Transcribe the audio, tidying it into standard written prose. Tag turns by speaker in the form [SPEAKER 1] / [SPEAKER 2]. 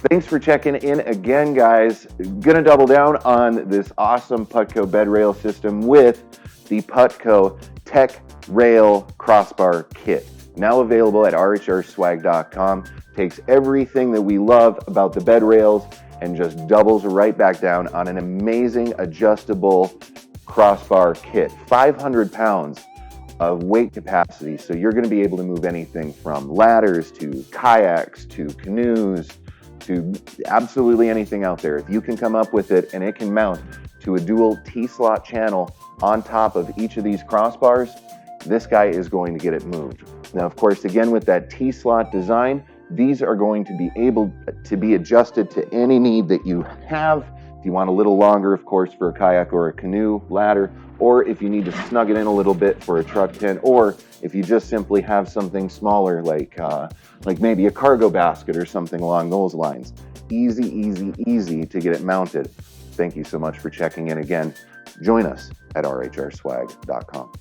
[SPEAKER 1] Thanks for checking in again, guys. Gonna double down on this awesome Putco bed rail system with the Putco TEC Rail Crossbar Kit. Now available at RHRSwag.com. Takes everything that we love about the bed rails and just doubles right back down on an amazing adjustable crossbar kit. 500 pounds of weight capacity, so you're going to be able to move anything from ladders to kayaks to canoes to absolutely anything out there. If you can come up with it and it can mount to a dual T-slot channel on top of each of these crossbars, this guy is going to get it moved. Now, of course, again, with that T-slot design, these are going to be able to be adjusted to any need that you have. If you want a little longer, of course, for a kayak or a canoe ladder, or if you need to snug it in a little bit for a truck tent, or if you just simply have something smaller like maybe a cargo basket or something along those lines. Easy, easy, easy to get it mounted. Thank you so much for checking in again. Join us at RHRSwag.com.